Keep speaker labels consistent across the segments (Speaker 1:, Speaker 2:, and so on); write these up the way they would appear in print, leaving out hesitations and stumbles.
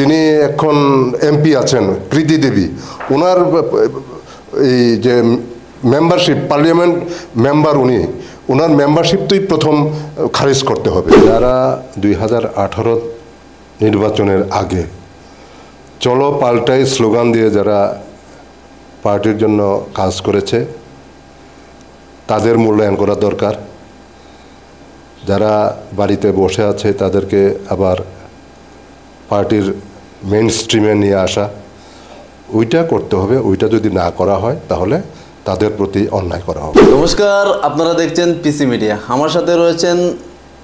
Speaker 1: যিনি এখন এমপি আছেন কৃতি দেবী, ওনার এই যে মেম্বারশিপ, পার্লামেন্ট মেম্বার ওনার মেম্বারশিপটাই প্রথম খারিজ করতে হবে। যারা 2018 নির্বাচনের আগে চলো পাল্টাই স্লোগান দিয়ে যারা পার্টির জন্য কাজ করেছে তাদের মূল্যায়ন করা দরকার। যারা বাড়িতে বসে আছে তাদেরকে আবার পার্টির মেইন স্ট্রিমে নিয়ে আসা, ওইটা করতে হবে। ওইটা যদি না করা হয় তাহলে তাদের প্রতি অন্যায় করা হবে।
Speaker 2: নমস্কার, আপনারা দেখছেন পিসি মিডিয়া। আমার সাথে রয়েছেন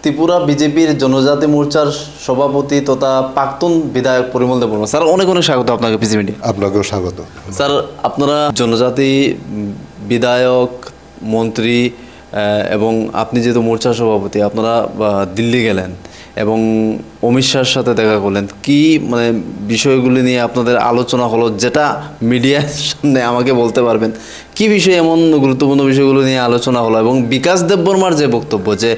Speaker 2: ত্রিপুরা বিজেপির জনজাতি মোর্চার সভাপতি তথা প্রাক্তন বিধায়ক পরিমল দেববর্মা। স্যার, অনেক অনেক স্বাগত আপনাকে পিসি মিডিয়া।
Speaker 1: আপনাকেও স্বাগত।
Speaker 2: স্যার, আপনারা জনজাতি বিধায়ক, মন্ত্রী এবং আপনি যেহেতু মোর্চার সভাপতি, আপনারা দিল্লি গেলেন এবং অমিত শাহর সাথে দেখা করলেন। কি বিষয়গুলি নিয়ে আপনাদের আলোচনা হলো, যেটা মিডিয়ার সামনে আমাকে বলতে পারবেন কি বিষয়, এমন গুরুত্বপূর্ণ বিষয়গুলো নিয়ে আলোচনা হলো? এবং বিকাশ দেববর্মার যে বক্তব্য যে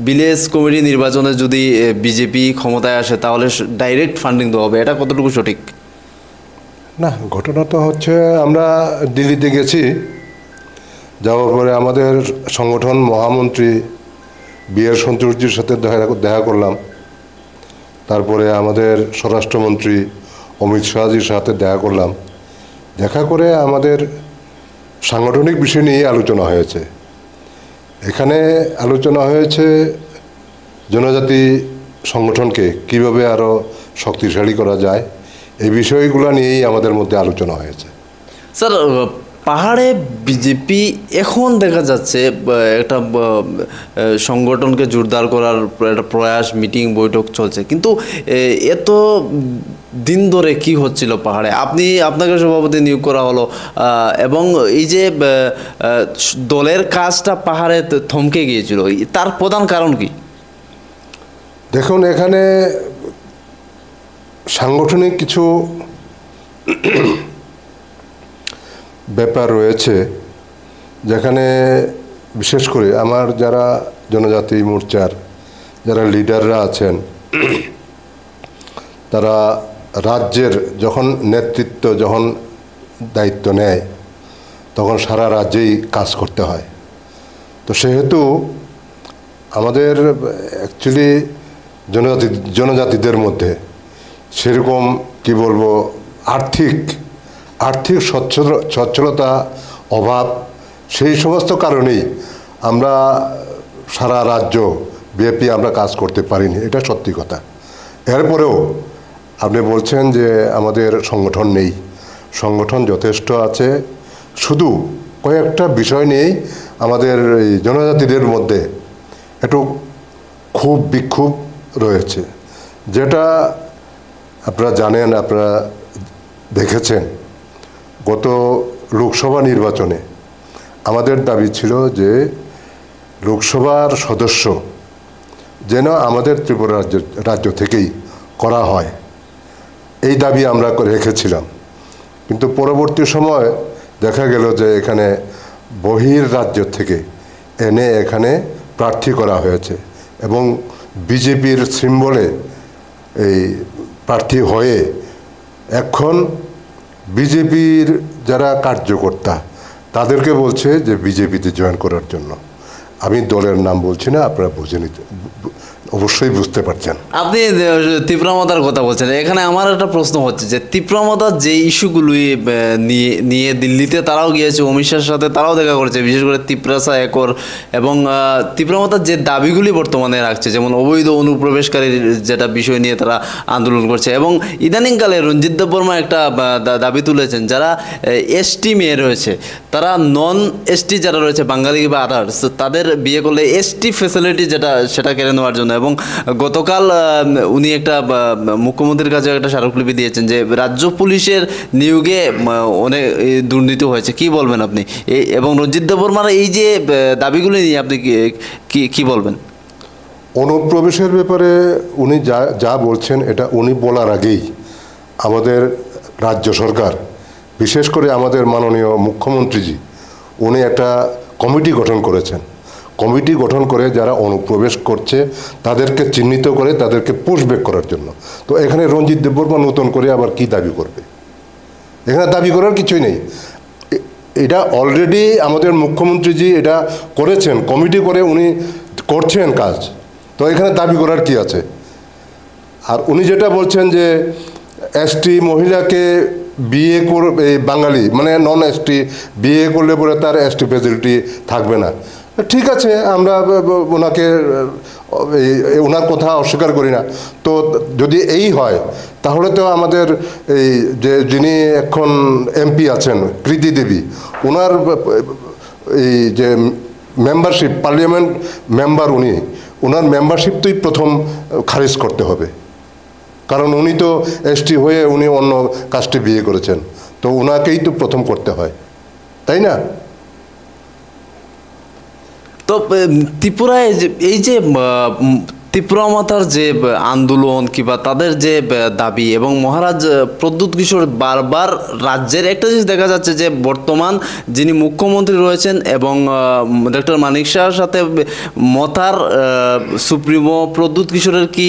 Speaker 2: ভিলেজ কমিটি নির্বাচনে যদি বিজেপি ক্ষমতায় আসে তাহলে ডাইরেক্ট ফান্ডিং দেওয়া হবে, এটা কতটুকু সঠিক?
Speaker 1: না, ঘটনা তো হচ্ছে আমরা দিল্লিতে গেছি, যাওয়ার পরে আমাদের সংগঠন মহামন্ত্রী বি.এল. সন্তোষজির সাথে দেখা করলাম। তারপরে আমাদের স্বরাষ্ট্রমন্ত্রী অমিত শাহজির সাথে দেখা করলাম। দেখা করে আমাদের সাংগঠনিক বিষয় নিয়ে আলোচনা হয়েছে। এখানে আলোচনা হয়েছে জনজাতি সংগঠনকে কিভাবে আরও শক্তিশালী করা যায়, এই বিষয়গুলো নিয়েই আমাদের মধ্যে আলোচনা হয়েছে।
Speaker 2: স্যার, পাহাড়ে বিজেপি এখন দেখা যাচ্ছে একটা সংগঠনকে জোরদার করার একটা প্রয়াস, মিটিং বৈঠক চলছে, কিন্তু এত দিন ধরে কি হচ্ছিল পাহাড়ে? আপনাকে সভাপতি নিয়োগ করা হলো এবং এই যে দলের কাজটা পাহাড়ে থমকে গিয়েছিল, তার প্রধান কারণ কি?
Speaker 1: দেখুন, এখানে সাংগঠনিক কিছু ব্যাপার রয়েছে, যেখানে বিশেষ করে আমার যারা জনজাতি মোর্চার যারা লিডাররা আছেন, তারা রাজ্যের যখন নেতৃত্ব যখন দায়িত্ব নেয় তখন সারা রাজ্যেই কাজ করতে হয়। তো সেহেতু আমাদের অ্যাকচুয়ালি জনজাতিদের মধ্যে সেরকম কি বলবো আর্থিক সচ্ছলতা অভাব, সেই সমস্ত কারণেই আমরা সারা রাজ্য ব্যাপী আমরা কাজ করতে পারিনি, এটা সত্যি কথা। এরপরেও আপনি বলছেন যে আমাদের সংগঠন নেই, সংগঠন যথেষ্ট আছে। শুধু কয়েকটা বিষয় নিয়েই আমাদের এই জনজাতিদের মধ্যে একটু বিক্ষোভ রয়েছে, যেটা আপনারা জানেন, আপনারা দেখেছেন। গত লোকসভা নির্বাচনে আমাদের দাবি ছিল যে লোকসভার সদস্য যেন আমাদের ত্রিপুরা রাজ্য থেকেই করা হয়, এই দাবি আমরা রেখেছিলাম। কিন্তু পরবর্তী সময় দেখা গেল যে এখানে বহির রাজ্য থেকে এনে এখানে প্রার্থী করা হয়েছে এবং বিজেপির সিম্বলে এই প্রার্থী হয়ে এখন বিজেপির যারা কার্যকর্তা তাদেরকে বলছে যে বিজেপিতে জয়েন করার জন্য। আমি দলের নাম বলছি না, আপনারা বুঝে নিতে অবশ্যই বুঝতে পারছেন।
Speaker 2: আপনি তীব্রমতার কথা বলছেন, এখানে আমার একটা প্রশ্ন হচ্ছে যে তীব্রমতার যে ইস্যুগুলি নিয়ে দিল্লিতে তারাও গিয়েছে, অমিত শাহের সাথে তারাও দেখা করেছে, বিশেষ করে তিপ্রাসা একর, এবং তীব্রমতার যে দাবিগুলি বর্তমানে রাখছে, যেমন অবৈধ অনুপ্রবেশকারীর যেটা বিষয় নিয়ে তারা আন্দোলন করছে, এবং ইদানিংকালে রঞ্জিত দেববর্মা একটা দাবি তুলেছেন, যারা এসটি মেয়ে রয়েছে তারা নন এসটি যারা রয়েছে বাঙালি বা আদার্স, তাদের বিয়ে করলে এসটি ফ্যাসিলিটি সেটা কেড়ে নেওয়ার জন্য। এবং গতকাল উনি একটা মুখ্যমন্ত্রীর কাছে একটা স্মারকলিপি দিয়েছেন যে রাজ্য পুলিশের নিয়োগে অনেক দুর্নীতি হয়েছে। কি বলবেন আপনি? এবং রঞ্জিত দেববর্মার এই যে দাবিগুলি নিয়ে আপনি কি বলবেন?
Speaker 1: অনুপ্রবেশের ব্যাপারে উনি যা বলছেন, এটা উনি বলার আগেই আমাদের রাজ্য সরকার, বিশেষ করে আমাদের মাননীয় মুখ্যমন্ত্রীজি, উনি একটা কমিটি গঠন করেছেন। কমিটি গঠন করে যারা অনুপ্রবেশ করছে তাদেরকে চিহ্নিত করে তাদেরকে পুশব্যাক করার জন্য। তো এখানে রঞ্জিত দেববর্মা নতুন করে আবার কি দাবি করবে? এখানে দাবি করার কিছুই নেই। এটা অলরেডি আমাদের মুখ্যমন্ত্রীজি এটা করেছেন, কমিটি করে উনি করছেন কাজ। তো এখানে দাবি করার কি আছে? আর উনি যেটা বলছেন যে এসটি মহিলাকে বিয়ে করবে, বাঙালি মানে নন এসটি বিয়ে করলে পরে তার এসটি ফ্যাসিলিটি থাকবে না। ঠিক আছে, আমরা ওনাকে ওনার কথা অস্বীকার করি না। তো যদি এই হয় তাহলে তো আমাদের এই যে যিনি এখন এমপি আছেন কৃতি দেবী, ওনার এই যে মেম্বারশিপ, পার্লামেন্ট মেম্বার উনি, ওনার মেম্বারশিপ তুই প্রথম খারিজ করতে হবে, কারণ উনি তো এসটি হয়ে উনি অন্য কাস্টে বিয়ে করেছেন। তো ওনাকেই তো প্রথম করতে হয়, তাই না?
Speaker 2: তো ত্রিপুরায় এই যে ত্রিপুরা মাতার যে আন্দোলন কিংবা তাদের যে দাবি এবং মহারাজ প্রদ্যুৎ কিশোর বারবার রাজ্যের একটা জিনিস দেখা যাচ্ছে যে বর্তমান যিনি মুখ্যমন্ত্রী রয়েছেন এবং ডক্টর মানিক শাহর সাথে মতার সুপ্রিমো প্রদ্যুৎ কিশোরের কি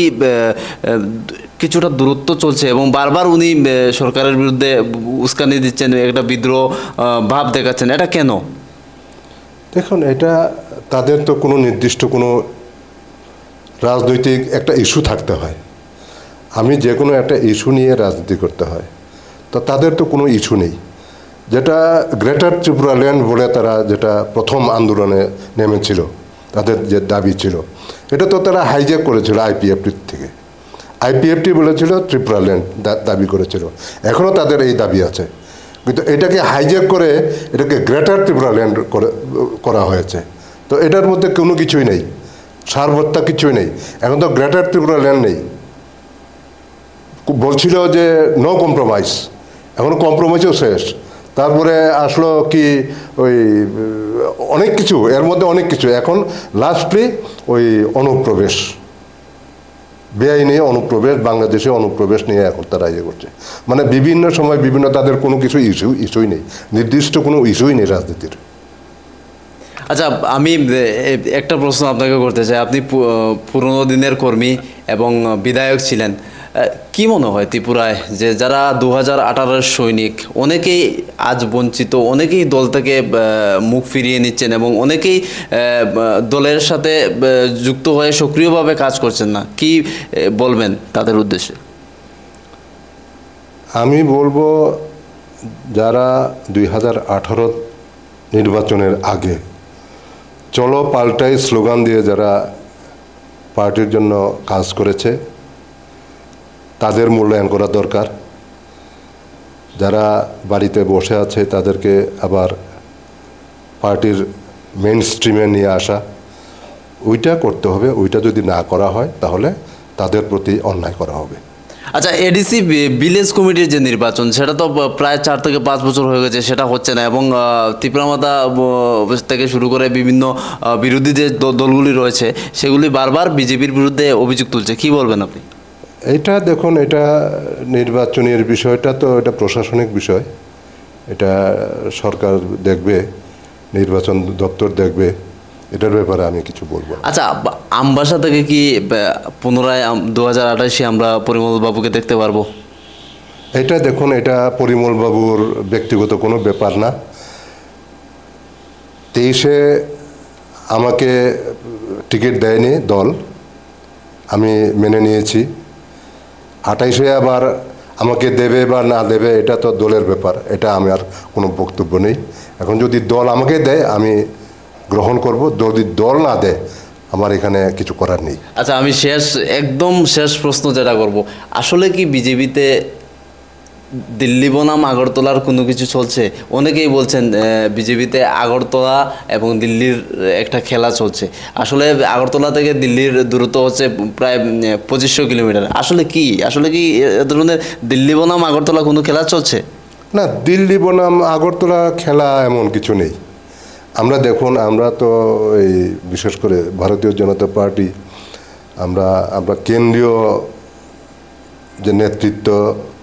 Speaker 2: কিছুটা দূরত্ব চলছে এবং বারবার উনি সরকারের বিরুদ্ধে উস্কানি দিচ্ছেন, একটা বিদ্রোহ ভাব দেখাচ্ছেন, এটা কেন?
Speaker 1: দেখুন, এটা তাদের তো কোনো নির্দিষ্ট কোনো রাজনৈতিক একটা ইস্যু থাকতে হয়। আমি যে কোনো একটা ইস্যু নিয়ে রাজনীতি করতে হয়, তো তাদের তো কোনো ইস্যু নেই। যেটা গ্রেটার ত্রিপুরা ল্যান্ড বলে তারা যেটা প্রথম আন্দোলনে নেমেছিল, তাদের যে দাবি ছিল, এটা তো তারা হাইজ্যাক করেছিল আইপিএফটির থেকে। আইপিএফটি বলেছিল ত্রিপুরা ল্যান্ড দাবি করেছিল, এখনও তাদের এই দাবি আছে, কিন্তু এটাকে হাইজ্যাক করে এটাকে গ্রেটার ত্রিপুরা ল্যান্ড করা হয়েছে। তো এটার মধ্যে কোনো কিছুই নেই, সারবত্তা কিছুই নেই। এখন তো গ্রেটার ত্রিপুরা ল্যান্ড নেই, বলছিল যে নো কম্প্রোমাইজ, এখন কম্প্রোমাইজও শেষ। তারপরে আসলো কি ওই অনেক কিছু, এর মধ্যে অনেক কিছু। এখন লাস্টলি ওই অনুপ্রবেশ, বেআইনি অনুপ্রবেশ, বাংলাদেশে অনুপ্রবেশ নিয়ে এখন তারা ইয়ে করছে। মানে বিভিন্ন সময় বিভিন্ন তাদের কোনো কিছু ইস্যুই নেই, নির্দিষ্ট কোনো ইস্যুই নেই রাজনীতির।
Speaker 2: আচ্ছা, আমি একটা প্রশ্ন আপনাকে করতে চাই। আপনি পুরনো দিনের কর্মী এবং বিধায়ক ছিলেন। কি মনে হয় ত্রিপুরায় যে যারা 2018-এর সৈনিক, অনেকেই আজ বঞ্চিত, অনেকেই দল থেকে মুখ ফিরিয়ে নিচ্ছেন এবং অনেকেই দলের সাথে যুক্ত হয়ে সক্রিয়ভাবে কাজ করছেন না, কি বলবেন তাদের উদ্দেশ্যে?
Speaker 1: আমি বলবো, যারা 2018 নির্বাচনের আগে চলো পাল্টাই স্লোগান দিয়ে যারা পার্টির জন্য কাজ করেছে তাদের মূল্যায়ন করা দরকার। যারা বাড়িতে বসে আছে তাদেরকে আবার পার্টির মেইন স্ট্রিমে নিয়ে আসা, ওইটা করতে হবে। ওইটা যদি না করা হয় তাহলে তাদের প্রতি অন্যায় করা হবে।
Speaker 2: আচ্ছা, এডিসি ভিলেজ কমিটির যে নির্বাচন, সেটা তো প্রায় 4 থেকে 5 বছর হয়ে গেছে, সেটা হচ্ছে না এবং ত্রিপুরা মাতা থেকে শুরু করে বিভিন্ন বিরোধী যে দলগুলি রয়েছে সেগুলি বারবার বিজেপির বিরুদ্ধে অভিযোগ তুলছে। কি বলবেন আপনি?
Speaker 1: এটা দেখুন, এটা নির্বাচনের বিষয়টা তো এটা প্রশাসনিক বিষয়, এটা সরকার দেখবে, নির্বাচন দপ্তর দেখবে, এটার ব্যাপারে আমি কিছু বলবো।
Speaker 2: আচ্ছা, আমবাসা থেকে কি পুনরায় 2028-এ আমরা পরিমল বাবুকে দেখতে পারবো?
Speaker 1: এটা দেখুন, এটা পরিমল বাবুর ব্যক্তিগত কোনো ব্যাপার না। 23-এ আমাকে টিকিট দেয়নি দল, আমি মেনে নিয়েছি। 28-এ আবার আমাকে দেবে বা না দেবে এটা তো দলের ব্যাপার, এটা আমার কোনো বক্তব্য নেই। এখন যদি দল আমাকে দেয় আমি গ্রহণ করব, যদি দল না দেয় আমার এখানে কিছু করার নেই।
Speaker 2: আচ্ছা, আমি একদম শেষ প্রশ্ন যেটা করব, আসলে কি বিজেপিতে দিল্লি বনাম আগরতলার কোনো কিছু চলছে? অনেকেই বলছেন বিজেপিতে আগরতলা এবং দিল্লির একটা খেলা চলছে। আসলে আগরতলা থেকে দিল্লির দূরত্ব হচ্ছে প্রায় 2500 কিলোমিটার। আসলে কি এ ধরনের দিল্লি বনাম আগরতলা কোনো খেলা চলছে?
Speaker 1: না, দিল্লি বনাম আগরতলা খেলা এমন কিছু নেই। আমরা দেখুন, আমরা তো এই বিশেষ করে ভারতীয় জনতা পার্টি, আমরা কেন্দ্রীয় যে নেতৃত্ব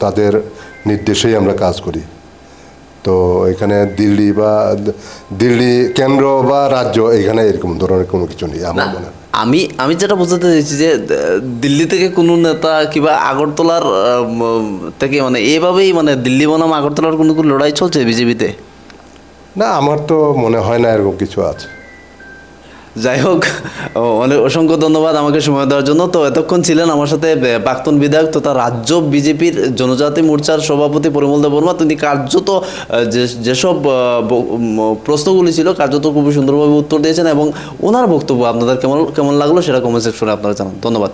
Speaker 1: তাদের নির্দেশেই আমরা কাজ করি। তো এখানে দিল্লি কেন্দ্র বা রাজ্য এখানে এরকম ধরনের কোনো কিছু নেই আমার মনে হয়।
Speaker 2: আমি যেটা বোঝাতে চাইছি যে দিল্লি থেকে কোনো নেতা কিংবা আগরতলার থেকে মানে এভাবেই মানে দিল্লি বনাম আগরতলার কোনো লড়াই চলছে বিজেপিতে?
Speaker 1: না, আমার তো মনে হয় না এরকম কিছু আছে।
Speaker 2: যাই হোক, অনেক অসংখ্য ধন্যবাদ আমাকে সময় দেওয়ার জন্য। তো এতক্ষণ ছিলেন আমার সাথে প্রাক্তন বিধায়ক তথা রাজ্য বিজেপির জনজাতি মোর্চার সভাপতি পরিমল দেব বর্মা। তিনি কার্যত যেসব প্রশ্নগুলি ছিল কার্যত খুবই সুন্দরভাবে উত্তর দিয়েছেন এবং ওনার বক্তব্য আপনাদের কেমন লাগলো সেটা কমেন্ট সেকশনে আপনারা জানান। ধন্যবাদ।